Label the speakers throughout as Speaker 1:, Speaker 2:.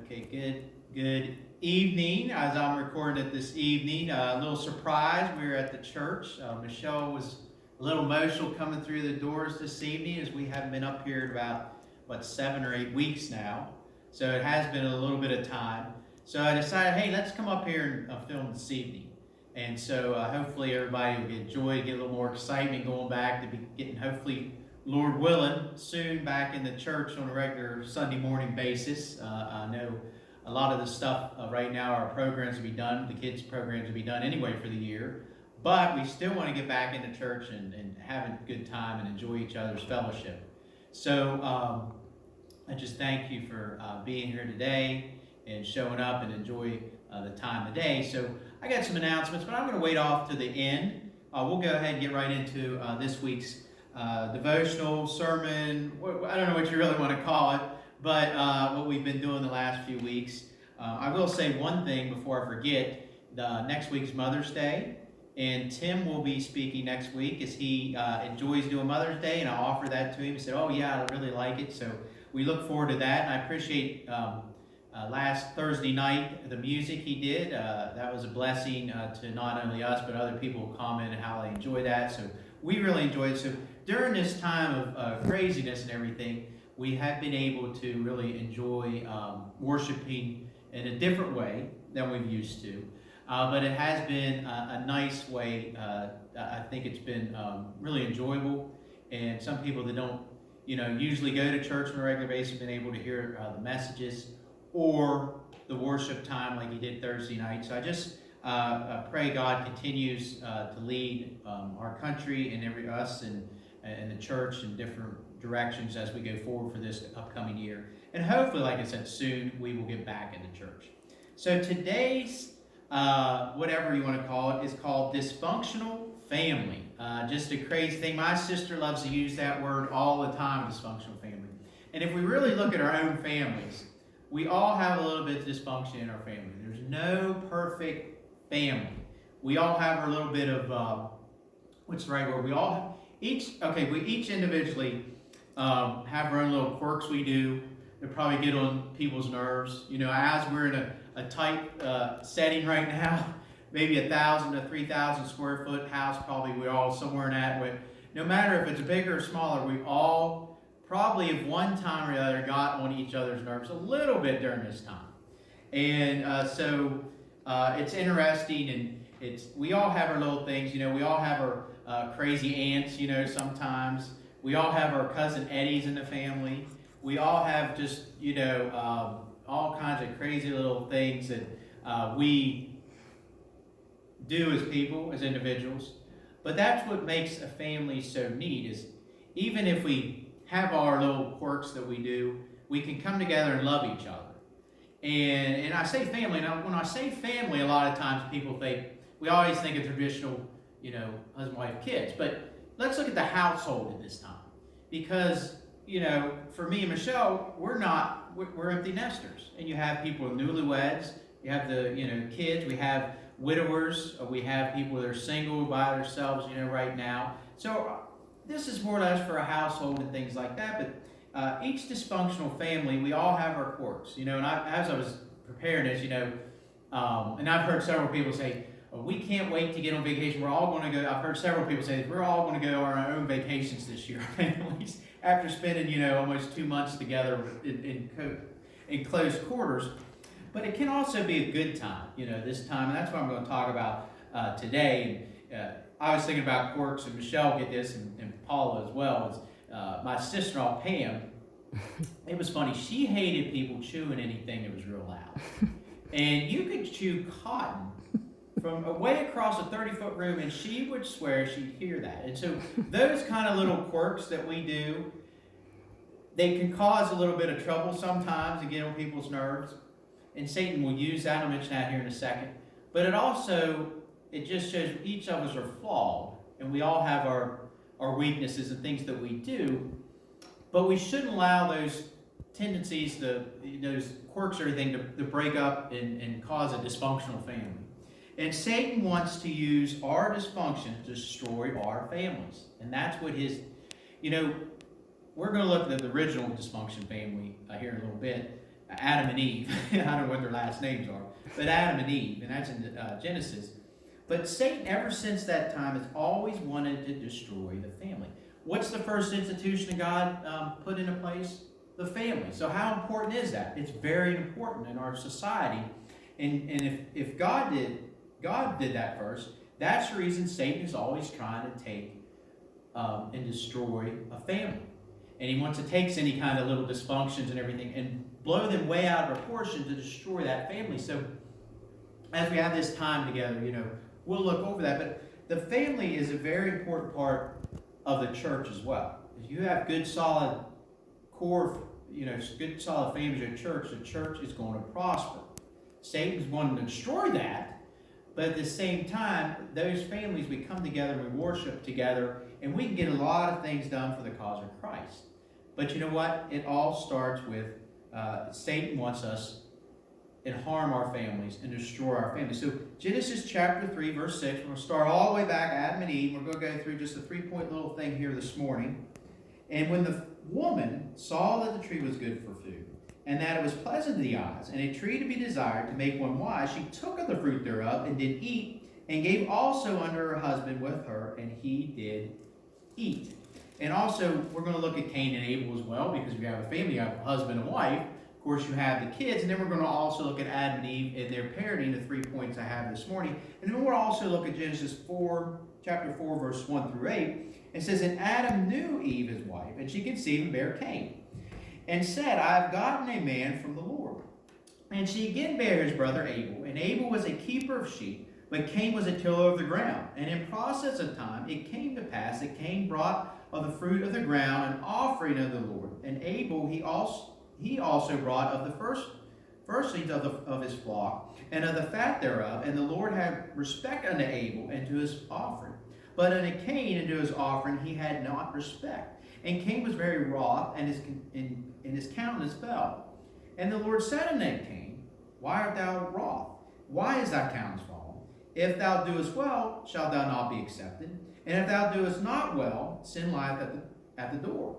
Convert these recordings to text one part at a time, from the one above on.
Speaker 1: Okay, good evening. As I'm recording it this evening, a little surprise. We were at the church. Michelle was a little emotional coming through the doors this evening, as we haven't been up here in about 7 or 8 weeks now. So it has been a little bit of time. So I decided, hey, let's come up here and film this evening. And so hopefully everybody will get joy, get a little more excitement going back to be getting, hopefully, Lord willing, soon back in the church on a regular Sunday morning basis. I know a lot of the stuff right now, our programs will be done, the kids' programs will be done anyway for the year, but we still want to get back into church and have a good time and enjoy each other's fellowship. So I just thank you for being here today and showing up and enjoy the time of day. So I got some announcements, but I'm going to wait off to the end. We'll go ahead and get right into this week's devotional, sermon, I don't know what you really want to call it, but what we've been doing the last few weeks. I will say one thing before I forget. Next week's Mother's Day, and Tim will be speaking next week as he enjoys doing Mother's Day, and I'll offer that to him. He said, oh yeah, I really like it, so we look forward to that. And I appreciate last Thursday night the music he did. That was a blessing to not only us, but other people who commented how they enjoy that, so we really enjoyed it. So during this time of craziness and everything, we have been able to really enjoy worshiping in a different way than we've used to. But it has been a nice way. I think it's been really enjoyable. And some people that don't, usually go to church on a regular basis have been able to hear the messages or the worship time like he did Thursday night. So I just pray God continues to lead our country and us and the church in different directions as we go forward for this upcoming year. And hopefully, like I said, soon we will get back into church. So today's, whatever you want to call it, is called Dysfunctional Family. Just a crazy thing. My sister loves to use that word all the time, dysfunctional family. And if we really look at our own families, we all have a little bit of dysfunction in our family. There's no perfect family. We all have a little bit of, what's the right word? We each individually have our own little quirks we do that probably get on people's nerves. As we're in a tight setting right now, maybe 1,000 to 3,000 square foot house, probably we're all somewhere in that way. No matter if it's bigger or smaller, we all probably at one time or the other got on each other's nerves a little bit during this time. And so it's interesting, and we all have our little things. We all have our crazy aunts, sometimes. We all have our cousin Eddies in the family. We all have just, all kinds of crazy little things that we do as people, as individuals. But that's what makes a family so neat, is even if we have our little quirks that we do, we can come together and love each other. And I say family. Now, when I say family, a lot of times people think, we always think of traditional, husband, wife, kids. But let's look at the household at this time. Because, for me and Michelle, we're empty nesters. And you have people with newlyweds, you have the, kids, we have widowers, we have people that are single by themselves, right now. So this is more or less for a household and things like that. But each dysfunctional family, we all have our quirks, and as I was preparing this, and I've heard several people say, we can't wait to get on vacation. We're all going to go. I've heard several people say we're all going to go on our own vacations this year, families, after spending, almost 2 months together in close quarters. But it can also be a good time, this time. And that's what I'm going to talk about today. I was thinking about quirks, and Michelle get this, and Paula as well. Is my sister-in-law, Pam. It was funny. She hated people chewing anything that was real loud. And you could chew cotton from away across a 30-foot room, and she would swear she'd hear that. And so those kind of little quirks that we do, they can cause a little bit of trouble sometimes and get on people's nerves. And Satan will use that. I'll mention that here in a second. But it just shows each of us are flawed, and we all have our weaknesses and things that we do. But we shouldn't allow those tendencies, those quirks or everything to break up and cause a dysfunctional family. And Satan wants to use our dysfunction to destroy our families. And that's what his, we're going to look at the original dysfunction family here in a little bit. Adam and Eve. I don't know what their last names are, but Adam and Eve, and that's in Genesis. But Satan, ever since that time, has always wanted to destroy the family. What's the first institution that God put into place? The family. So how important is that? It's very important in our society. And if God did that first, that's the reason Satan is always trying to take and destroy a family. And he wants to take any kind of little dysfunctions and everything and blow them way out of proportion to destroy that family. So as we have this time together, we'll look over that. But the family is a very important part of the church as well. If you have good, solid core, good, solid families in church, the church is going to prosper. Satan's wanting to destroy that, but at the same time, those families, we come together, we worship together, and we can get a lot of things done for the cause of Christ. But you know what? It all starts with Satan wants us and harm our families and destroy our families. So Genesis chapter 3, verse 6, we're going to start all the way back, Adam and Eve. We're going to go through just a 3-point little thing here this morning. And when the woman saw that the tree was good for food, and that it was pleasant to the eyes, and a tree to be desired to make one wise, she took of the fruit thereof, and did eat, and gave also unto her husband with her, and he did eat. And also, we're going to look at Cain and Abel as well, because if you have a family, you have a husband and wife. Of course, you have the kids, and then we're going to also look at Adam and Eve and their parenting, the 3 points I have this morning. And then we'll also look at Genesis 4, chapter 4, verse 1 through 8. It says, And Adam knew Eve his wife, and she conceived and bare Cain, and said, I have gotten a man from the Lord. And she again bare his brother Abel, and Abel was a keeper of sheep, but Cain was a tiller of the ground. And in process of time it came to pass that Cain brought of the fruit of the ground an offering of the Lord. And Abel he also brought of the firstlings of his flock, and of the fat thereof. And the Lord had respect unto Abel and to his offering. But unto Cain and to his offering he had not respect. And Cain was very wroth, and his countenance fell. And the Lord said unto Cain, Why art thou wroth? Why is thy countenance fallen? If thou doest well, shalt thou not be accepted? And if thou doest not well, sin lieth at the door.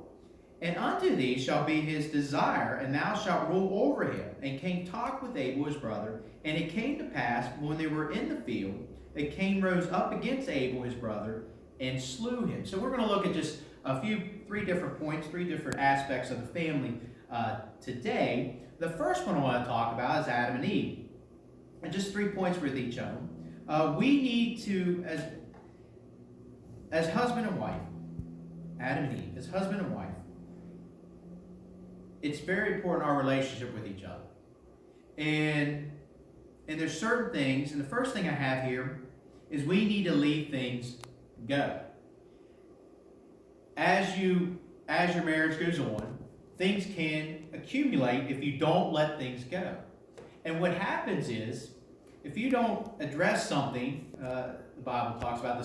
Speaker 1: And unto thee shall be his desire, and thou shalt rule over him. And Cain talked with Abel his brother. And it came to pass, when they were in the field, that Cain rose up against Abel his brother, and slew him. So we're going to look at just three different points, 3 different aspects of the family today. The first one I want to talk about is Adam and Eve. And just 3 points with each of them. We need to, as husband and wife, Adam and Eve, as husband and wife, it's very important our relationship with each other. And there's certain things, and the first thing I have here is we need to leave things go. As your marriage goes on, things can accumulate if you don't let things go. And what happens is, if you don't address something, the Bible talks about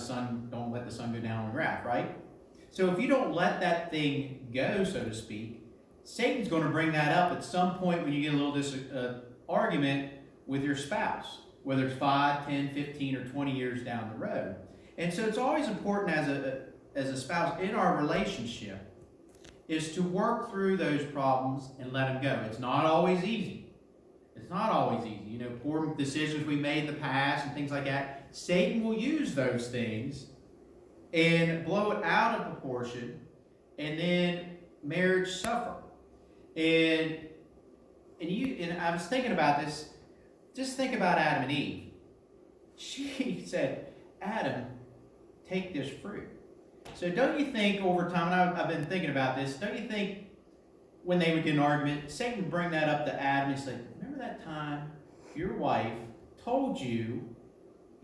Speaker 1: don't let the sun go down on wrath, right? So if you don't let that thing go, so to speak, Satan's going to bring that up at some point when you get a little argument with your spouse, whether it's 5, 10, 15, or 20 years down the road. And so it's always important as a spouse in our relationship is to work through those problems and let them go. It's not always easy. It's not always easy. Poor decisions we made in the past and things like that. Satan will use those things and blow it out of proportion, and then marriage suffer. And I was thinking about this. Just think about Adam and Eve. She said, Adam, take this fruit. So don't you think over time, and I've been thinking about this, don't you think when they would get an argument, Satan would bring that up to Adam and say, remember that time your wife told you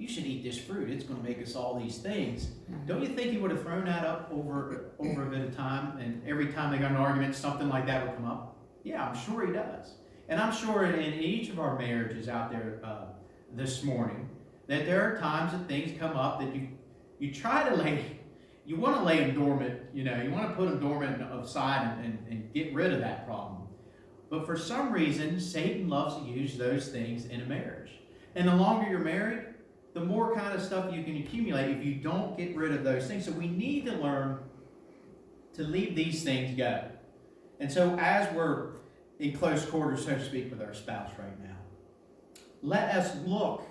Speaker 1: should eat this fruit. It's going to make us all these things. Don't you think he would have thrown that up over a bit of time, and every time they got an argument, something like that would come up? Yeah, I'm sure he does. And I'm sure in each of our marriages out there this morning, that there are times that things come up that you try to you want to lay them dormant, you want to put them dormant aside and get rid of that problem. But for some reason, Satan loves to use those things in a marriage. And the longer you're married, the more kind of stuff you can accumulate if you don't get rid of those things. So we need to learn to leave these things go. And so as we're in close quarters, so to speak, with our spouse right now. Let us look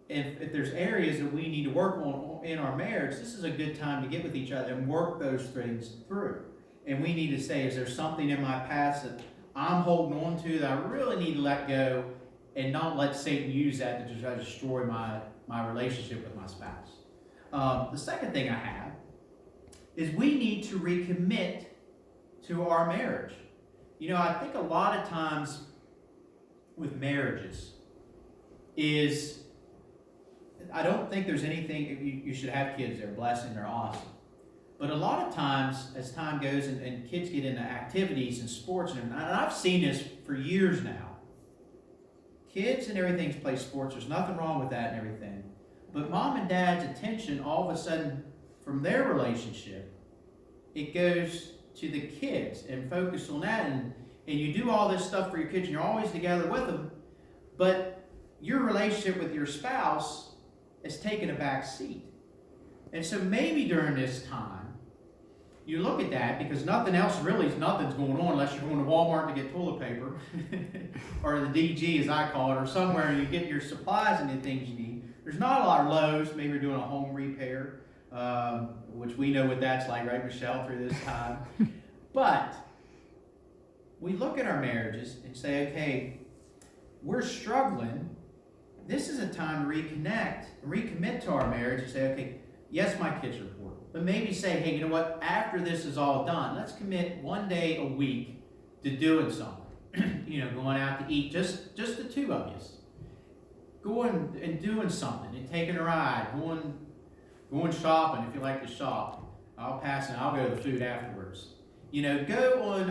Speaker 1: if there's areas that we need to work on in our marriage. This is a good time to get with each other and work those things through. And we need to say, is there something in my past that I'm holding on to that I really need to let go and not let Satan use that to try to destroy my relationship with my spouse? The second thing I have is we need to recommit to our marriage. You know, I think a lot of times with marriages is, I don't think there's anything, you should have kids, they're a blessing, they're awesome. But a lot of times, as time goes and kids get into activities and sports, and I've seen this for years now, kids and everything play sports, there's nothing wrong with that and everything. But mom and dad's attention, all of a sudden, from their relationship, it goes to the kids and focus on that. And you do all this stuff for your kids, and you're always together with them. But your relationship with your spouse is taking a back seat. And so maybe during this time, you look at that, because nothing's going on unless you're going to Walmart to get toilet paper, or the DG as I call it, or somewhere and you get your supplies and the things you need. There's not a lot of Lowe's. Maybe you're doing a home repair, which we know what that's like, right, Michelle, through this time. But we look at our marriages and say, okay, we're struggling. This is a time to reconnect, recommit to our marriage and say, okay, yes, my kids are important. But maybe say, hey, you know what? After this is all done, let's commit one day a week to doing something. Going out to eat, just the two of us. Going and doing something and taking a ride, going shopping if you like to shop. I'll pass and I'll go to the food afterwards. Go on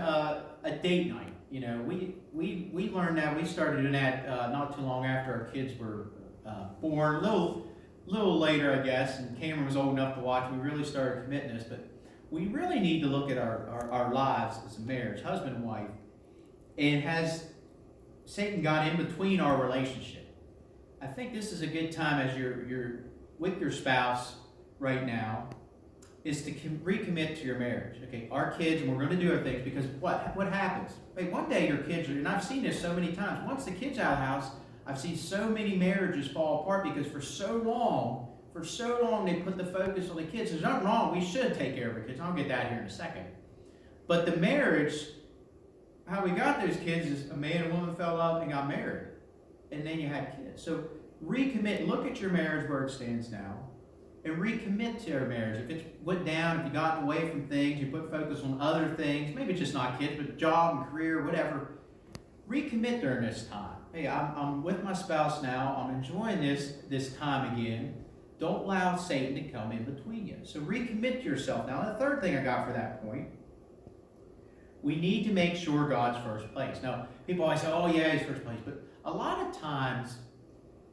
Speaker 1: a date night. We learned that. We started doing that not too long after our kids were born. A little later, I guess, and Cameron was old enough to watch. We really started committing this, but we really need to look at our lives as a marriage, husband and wife, and has Satan got in between our relationship? I think this is a good time as you're with your spouse right now, is to recommit to your marriage. Okay, our kids, and we're going to do our things, because what happens? One day your kids are, and I've seen this so many times, once the kids out of the house, I've seen so many marriages fall apart because for so long they put the focus on the kids. There's nothing wrong. We should take care of our kids. I'll get that here in a second. But the marriage, how we got those kids is a man and woman fell in love and got married. And then you had kids. So recommit. Look at your marriage where it stands now. And recommit to your marriage. If it's went down, if you've gotten away from things, you put focus on other things, maybe it's just not kids, but job and career, whatever. Recommit during this time. Hey, I'm with my spouse now. I'm enjoying this time again. Don't allow Satan to come in between you. So recommit to yourself. Now, the third thing I got for that point, we need to make sure God's first place. Now, people always say, oh yeah, he's first place. But a lot of times,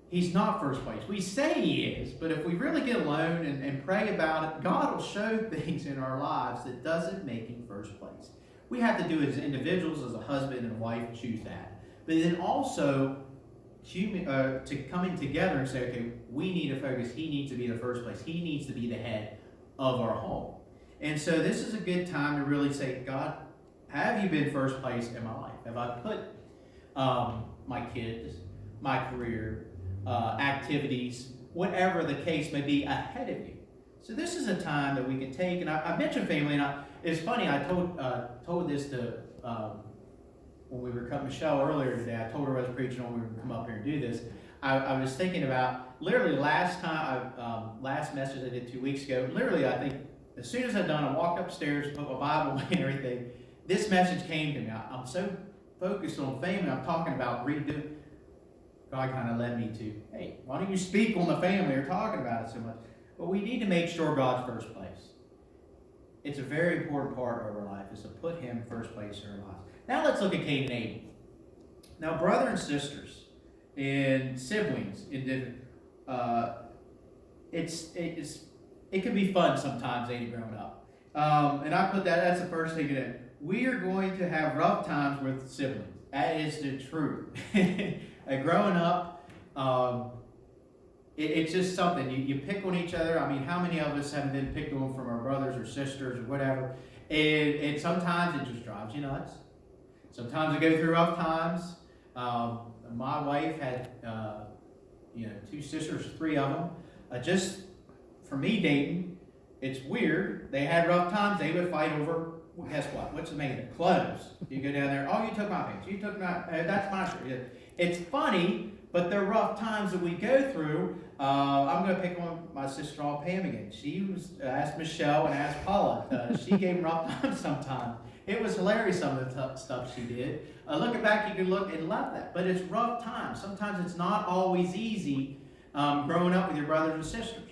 Speaker 1: he's not first place. We say he is, but if we really get alone and pray about it, God will show things in our lives that doesn't make him first place. We have to do it as individuals, as a husband and a wife, choose that. But then also to coming together and say, okay, we need to focus. He needs to be the first place. He needs to be the head of our home. And so this is a good time to really say, God, have you been first place in my life? Have I put my kids, my career, activities, whatever the case may be, ahead of you? So this is a time that we can take. And I mentioned family, and it's funny, I told this to when we were cutting Michelle earlier today. I told her I was preaching when we were going to come up here and do this. I was thinking about, literally last message I did 2 weeks ago, literally I think as soon as I done, I walked upstairs, put my Bible away and everything, this message came to me. I'm so focused on family, I'm talking about redo. God kind of led me to, hey, why don't you speak on the family? You're talking about it so much. But we need to make sure God's first place. It's a very important part of our life, is to put him first place in our lives. Now let's look at Cain and Abel. Now, brother and sisters and siblings in different, it can be fun sometimes, ain't it, growing up? And I put that's the first thing in it. We are going to have rough times with siblings. That is the truth. Growing up, it's just something. You pick on each other. I mean, how many of us haven't been picked on from our brothers or sisters or whatever? And sometimes it just drives you nuts. Sometimes we go through rough times. My wife had, two sisters, three of them. Just for me dating, it's weird. They had rough times. They would fight over, well, guess what? What's the main thing? Clothes. You go down there, oh, you took my pants. You took my, that's my shirt. It's funny, but they're rough times that we go through. I'm going to pick on my sister-in-law, Pam, again. She was, asked Michelle and asked Paula. She gave them rough times sometimes. It was hilarious, some of the stuff she did. Looking back, you can look and love that. But it's rough times. Sometimes it's not always easy growing up with your brothers and sisters.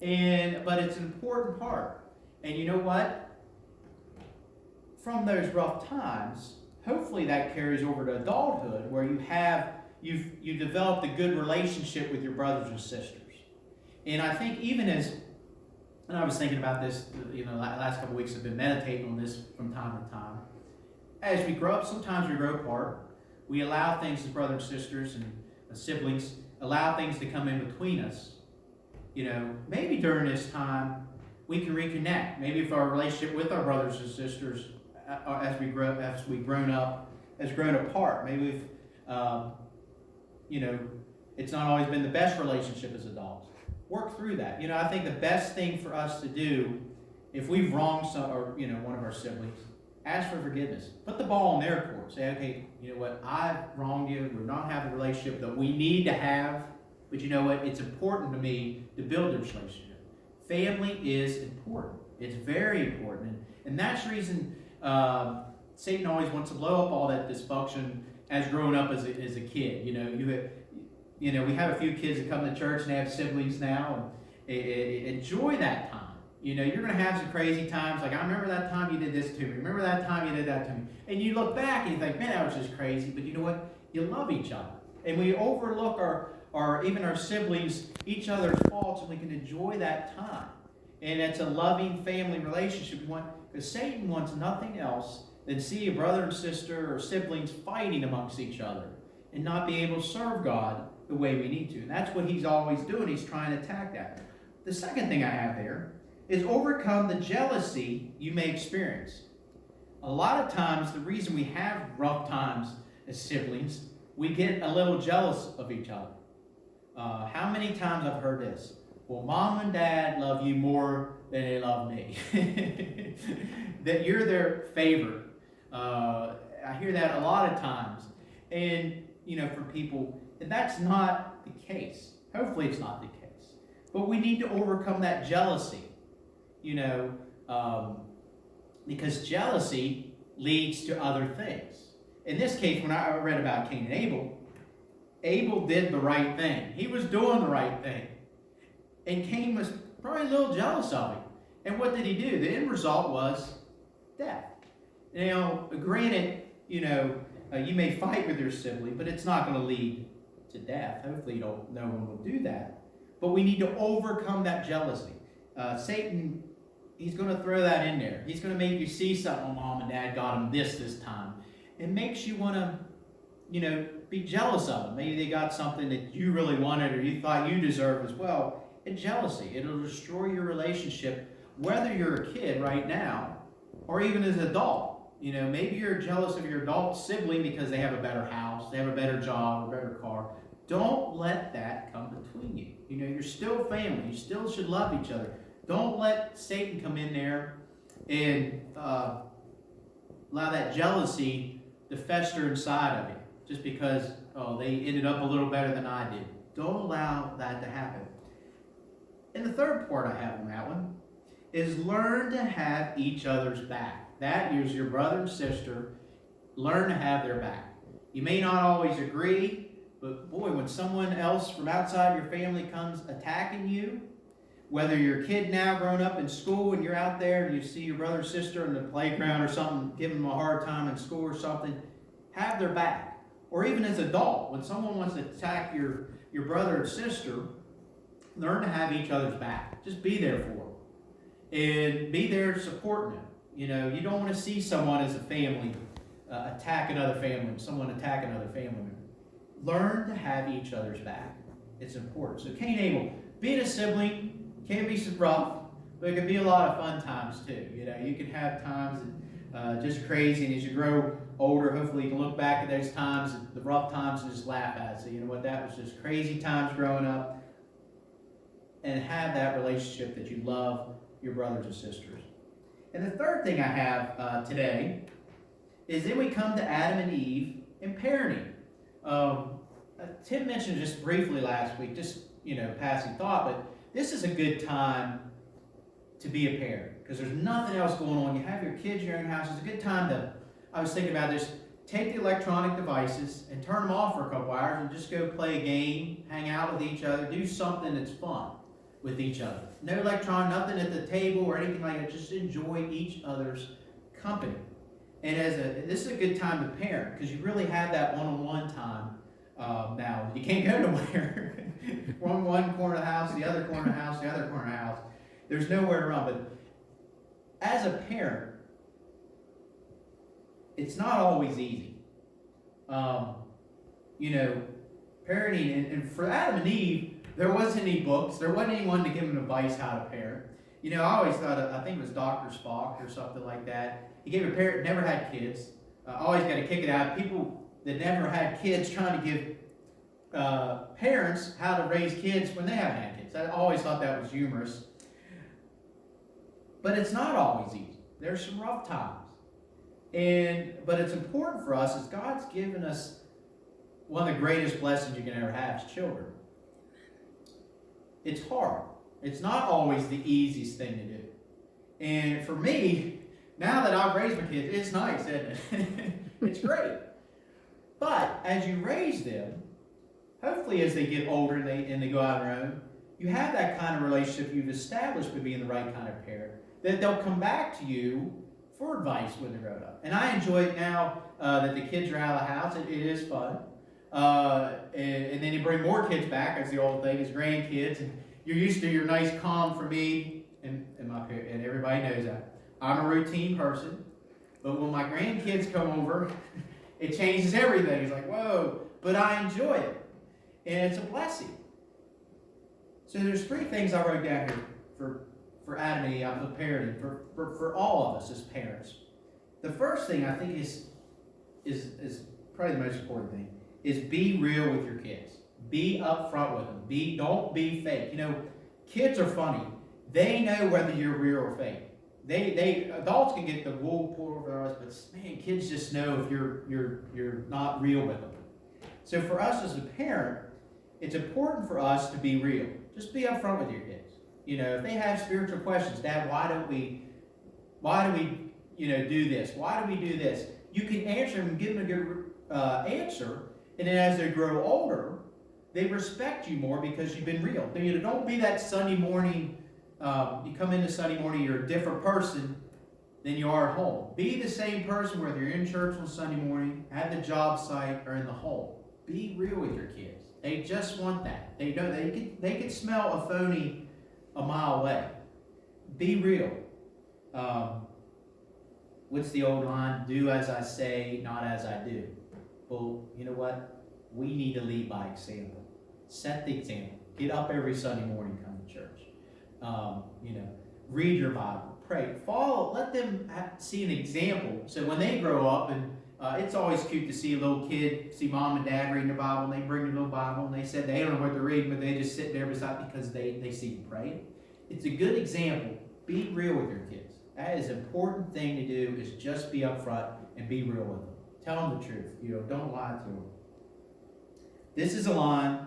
Speaker 1: But it's an important part. And you know what? From those rough times, hopefully that carries over to adulthood, where you've developed a good relationship with your brothers and sisters. And I think and I was thinking about this, last couple of weeks I've been meditating on this from time to time. As we grow up, sometimes we grow apart. We allow things as brothers and sisters and siblings, allow things to come in between us. Maybe during this time we can reconnect. Maybe if our relationship with our brothers and sisters as we've grown up, has grown apart. Maybe it's not always been the best relationship as adults. Work through that. I think the best thing for us to do, if we've wronged one of our siblings, ask for forgiveness. Put the ball in their court. Say, okay, you know what? I've wronged you. We're not having the relationship that we need to have. But you know what? It's important to me to build this relationship. Family is important. It's very important. And that's the reason Satan always wants to blow up all that dysfunction as growing up as a kid. We have a few kids that come to church and they have siblings now, and enjoy that time. You're going to have some crazy times. Like, I remember that time you did this to me. Remember that time you did that to me. And you look back and you think, man, that was just crazy. But you know what? You love each other. And we overlook even our siblings, each other's faults, and we can enjoy that time. And it's a loving family relationship. Because Satan wants nothing else than see a brother and sister or siblings fighting amongst each other and not be able to serve God the way we need to. And that's what he's always doing. He's trying to attack that. The second thing I have there is overcome the jealousy you may experience. A lot of times, the reason we have rough times as siblings, we get a little jealous of each other. How many times I've heard this? Well, mom and dad love you more than they love me. That you're their favorite. I hear that a lot of times. And, from people, and that's not the case. Hopefully it's not the case. But we need to overcome that jealousy. Because jealousy leads to other things. In this case, when I read about Cain and Abel did the right thing. He was doing the right thing. And Cain was probably a little jealous of him. And what did he do? The end result was death. Granted, you may fight with your sibling, but it's not going to lead to death. Hopefully no one will do that. But we need to overcome that jealousy. Satan, he's going to throw that in there. He's going to make you see something. Oh, mom and dad got him this time. It makes you want to, be jealous of them. Maybe they got something that you really wanted or you thought you deserved as well. It's jealousy. It'll destroy your relationship, whether you're a kid right now or even as an adult. Maybe you're jealous of your adult sibling because they have a better house, they have a better job, a better car. Don't let that come between you. You're still family. You still should love each other. Don't let Satan come in there and allow that jealousy to fester inside of you just because, they ended up a little better than I did. Don't allow that to happen. And the third part I have on that one is learn to have each other's back. That is your brother and sister. Learn to have their back. You may not always agree, but boy, when someone else from outside your family comes attacking you, whether you're a kid now growing up in school and you're out there and you see your brother or sister in the playground or something, giving them a hard time in school or something, have their back. Or even as an adult, when someone wants to attack your brother or sister, learn to have each other's back. Just be there for them. And be there supporting them. You don't want to see someone as a family attack another family, someone attack another family member. Learn to have each other's back. It's important. So Cain and Abel, being a sibling can be some rough, but it can be a lot of fun times too. You can have times that just crazy, and as you grow older, hopefully you can look back at those times, the rough times, and just laugh at it. So you know what, that was just crazy times growing up. And have that relationship that you love your brothers and sisters. And the third thing I have today is then we come to Adam and Eve and parenting. Tim mentioned just briefly last week, just, passing thought, but this is a good time to be a parent because there's nothing else going on. You have your kids in your own house. It's a good time to, I was thinking about this, take the electronic devices and turn them off for a couple hours and just go play a game, hang out with each other, do something that's fun with each other. No electron, nothing at the table or anything like that. Just enjoy each other's company. And this is a good time to parent because you really have that one-on-one time now. You can't go nowhere. From one corner of the house, the other corner of the house, the other corner of the house. There's nowhere to run. But as a parent, it's not always easy. Parenting, and for Adam and Eve, there wasn't any books. There wasn't anyone to give them advice how to parent. I always thought, I think it was Dr. Spock or something like that. He gave a parent, never had kids. Always got to kick it out. People that never had kids trying to give parents how to raise kids when they haven't had kids. I always thought that was humorous. But it's not always easy. There's some rough times. But it's important for us as God's given us one of the greatest blessings you can ever have as children. It's hard. It's not always the easiest thing to do. And for me, now that I've raised my kids, it's nice, isn't it? It's great. But as you raise them, hopefully as they get older and they go out on their own, you have that kind of relationship you've established by being the right kind of parent, that they'll come back to you for advice when they're grown up. And I enjoy it now that the kids are out of the house. It is fun. And then you bring more kids back, as the old thing, as grandkids. And you're used to your nice calm. For me, and everybody knows that. I'm a routine person. But when my grandkids come over, it changes everything. It's like, whoa. But I enjoy it. And it's a blessing. So there's three things I wrote down here for Adam and Eve, of parenting, for all of us as parents. The first thing I think is probably the most important thing, is be real with your kids. Be upfront with them. Don't be fake. Kids are funny. They know whether you're real or fake. They adults can get the wool pulled over their eyes, but man, kids just know if you're not real with them. So for us as a parent, it's important for us to be real. Just be upfront with your kids. If they have spiritual questions, Dad, why do we do this? Why do we do this? You can answer them and give them a good answer, and then as they grow older, they respect you more because you've been real. Don't be that Sunday morning, you come into Sunday morning, you're a different person than you are at home. Be the same person whether you're in church on Sunday morning, at the job site, or in the home. Be real with your kids. They just want that. They can smell a phony a mile away. Be real. What's the old line? Do as I say, not as I do. Well, you know what? We need to lead by example. Set the example. Get up every Sunday morning, come to church. Read your Bible. Pray. Follow. Let them see an example. So when they grow up, and it's always cute to see a little kid, see mom and dad reading the Bible, and they bring their little Bible, and they said they don't know what they're reading, but they just sit there beside because they see you praying. It's a good example. Be real with your kids. That is an important thing to do, is just be upfront and be real with them. Tell them the truth. Don't lie to them. This is a line.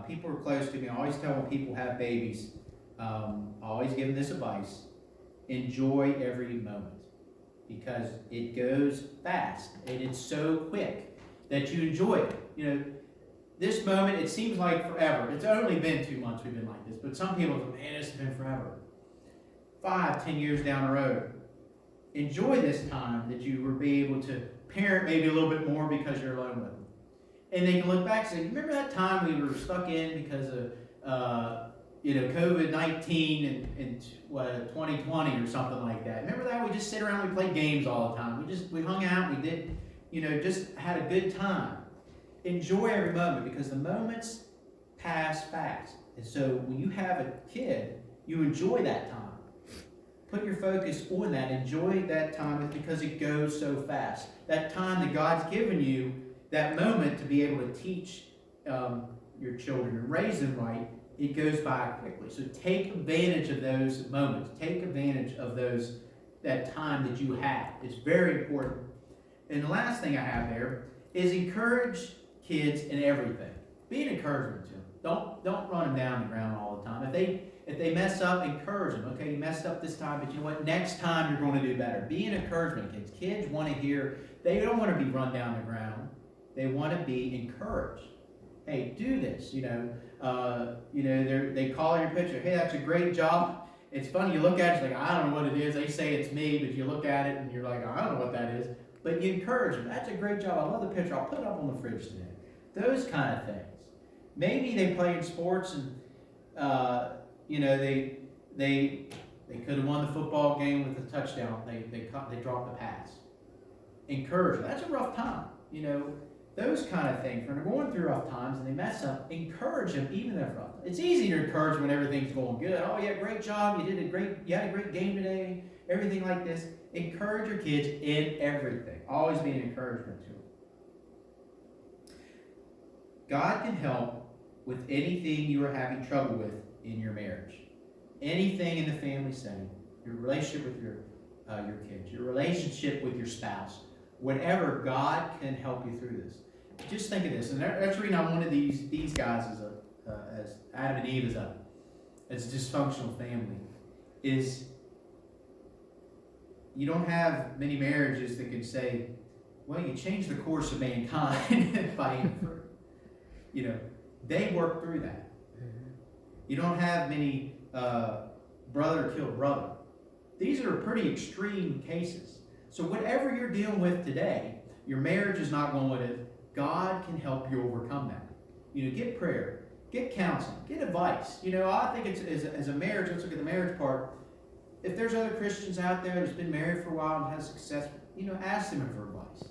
Speaker 1: People are close to me. I always tell when people have babies, I always give them this advice. Enjoy every moment, because it goes fast and it's so quick that you enjoy it. This moment, it seems like forever. It's only been 2 months we've been like this, but some people go, man, it's been forever. 5, 10 years down the road. Enjoy this time that you will be able to parent maybe a little bit more because you're alone with them. And they can look back and say, remember that time we were stuck in because of COVID-19 in 2020 or something like that. Remember that? We just sit around, we played games all the time. We hung out, we did, just had a good time. Enjoy every moment, because the moments pass fast. And so when you have a kid, you enjoy that time. Put your focus on that. Enjoy that time because it goes so fast. That time that God's given you, that moment to be able to teach your children and raise them right, it goes by quickly. So take advantage of those moments. Take advantage of that time that you have. It's very important. And the last thing I have there is encourage kids in everything. Be an encouragement to them. Don't run them down the ground all the time. If they mess up, encourage them. Okay, you messed up this time, but you know what? Next time you're going to do better. Be an encouragement, kids. Kids want to hear. They don't want to be run down the ground. They want to be encouraged. Hey, do this. They call your picture. Hey, that's a great job. It's funny. You look at it, it's like, I don't know what it is. They say it's me, but you look at it and you're like, I don't know what that is. But you encourage them. That's a great job. I love the picture. I'll put it up on the fridge today. Those kind of things. Maybe they play in sports and they could have won the football game with a touchdown. They dropped the pass. Encourage them. That's a rough time. Those kind of things. When they're going through rough times and they mess up, encourage them even if rough. It's easy to encourage when everything's going good. Oh yeah, great job. You had a great game today. Everything like this. Encourage your kids in everything. Always be an encouragement to them. God can help with anything you are having trouble with in your marriage. Anything in the family setting. Your relationship with your kids. Your relationship with your spouse. Whatever, God can help you through this. Just think of this. And that's the reason I wanted these guys as Adam and Eve as a dysfunctional family. Is you don't have many marriages that can say, well, you changed the course of mankind by Eve. They work through that. You don't have many brother killed brother. These are pretty extreme cases. So whatever you're dealing with today, your marriage is not going with it. God can help you overcome that. Get prayer, get counseling, get advice. I think it's as a marriage. Let's look at the marriage part. If there's other Christians out there that's been married for a while and has success, ask them for advice.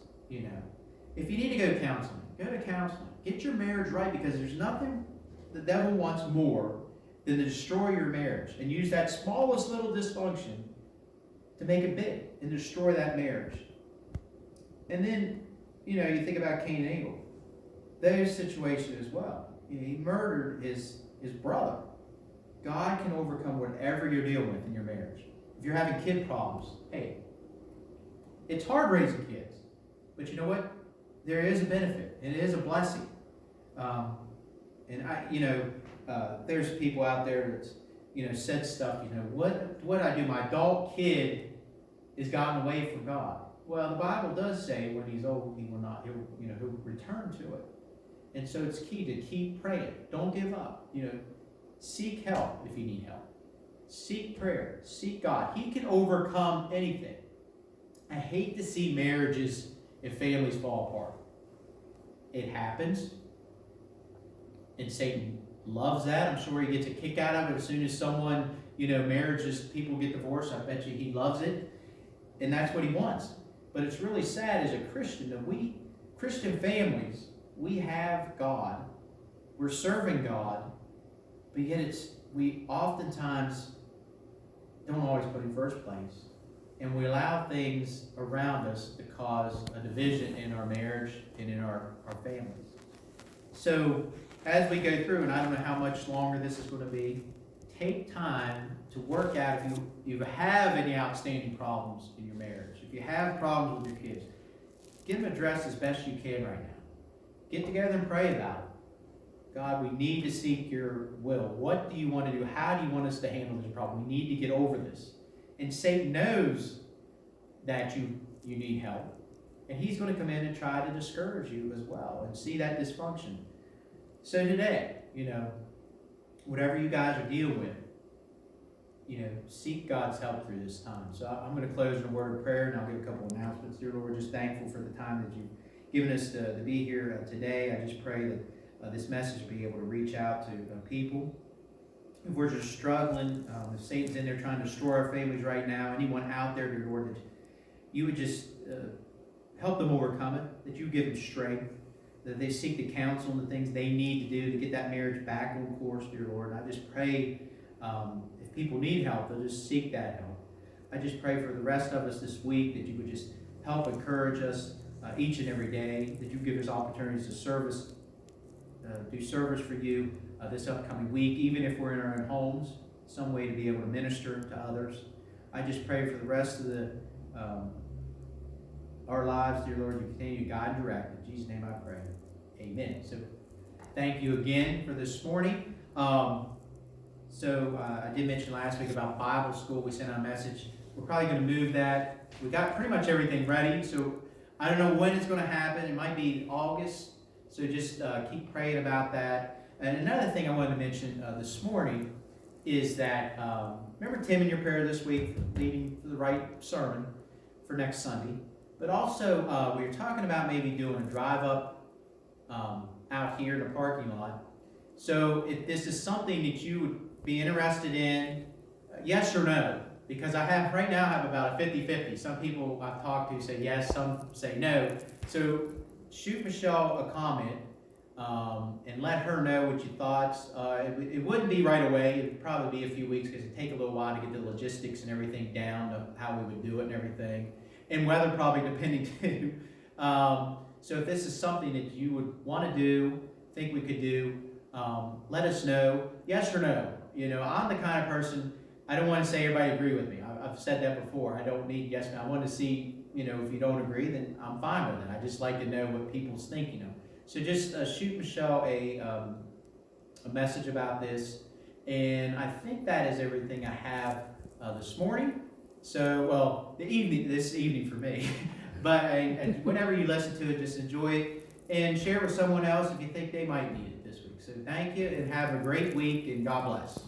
Speaker 1: If you need to go to counseling, go to counseling. Get your marriage right, because there's nothing the devil wants more than to destroy your marriage and use that smallest little dysfunction to make it big and destroy that marriage. And then, you think about Cain and Abel. Those situations as well. He murdered his brother. God can overcome whatever you're dealing with in your marriage. If you're having kid problems, hey, it's hard raising kids. But you know what? There is a benefit. It is a blessing. There's people out there that's, said stuff, what I do, my adult kid has gotten away from God. Well, the Bible does say when he's old, he'll return to it. And so it's key to keep praying. Don't give up. Seek help if you need help. Seek prayer. Seek God. He can overcome anything. I hate to see marriages and families fall apart. It happens. And Satan loves that. I'm sure he gets a kick out of it as soon as someone, marriages, people get divorced. I bet you he loves it. And that's what he wants. But it's really sad as a Christian that Christian families, we have God. We're serving God. But yet we oftentimes don't always put him first place. And we allow things around us to cause a division in our marriage and in our families. So as we go through, and I don't know how much longer this is going to be, take time to work out if you have any outstanding problems in your marriage. If you have problems with your kids, get them addressed as best you can right now. Get together and pray about it. God, we need to seek your will. What do you want to do? How do you want us to handle this problem? We need to get over this. And Satan knows that you need help. And he's going to come in and try to discourage you as well and see that dysfunction. So today, whatever you guys are dealing with, seek God's help through this time. So I'm going to close in a word of prayer, and I'll give a couple of announcements. Dear Lord, we're just thankful for the time that you've given us to be here today. I just pray that this message will be able to reach out to people. If we're just struggling, if Satan's in there trying to destroy our families right now, anyone out there, dear Lord, that you would just help them overcome it, that you give them strength, that they seek the counsel and the things they need to do to get that marriage back on course, dear Lord. And I just pray if people need help, they'll just seek that help. I just pray for the rest of us this week that you would just help encourage us each and every day, that you give us opportunities to do service for you this upcoming week, even if we're in our own homes, some way to be able to minister to others. I just pray for the rest of our lives, dear Lord, you continue to guide and direct. In Jesus' name I pray. Amen. So thank you again for this morning. I did mention last week about Bible school. We sent out a message. We're probably going to move that. We got pretty much everything ready, so I don't know when it's going to happen. It might be August, so just keep praying about that. And another thing I wanted to mention this morning is that, remember Tim in your prayer this week, leading the right sermon for next Sunday. But also, we were talking about maybe doing a drive-up out here in the parking lot. So if this is something that you would be interested in, yes or no? Because right now I have about a 50-50. Some people I've talked to say yes, some say no. So shoot Michelle a comment and let her know what you thought. It wouldn't be right away. It would probably be a few weeks because it'd take a little while to get the logistics and everything down of how we would do it and everything. And weather probably depending too. So if this is something that you would want to do, think we could do, let us know, yes or no. I'm the kind of person, I don't want to say everybody agree with me. I've said that before. I don't need yes, I want to see, if you don't agree, then I'm fine with it. I just like to know what people's thinking of. So just shoot Michelle a message about this. And I think that is everything I have this morning. So, this evening for me. But whenever you listen to it, just enjoy it and share with someone else if you think they might need it this week. So thank you and have a great week and God bless.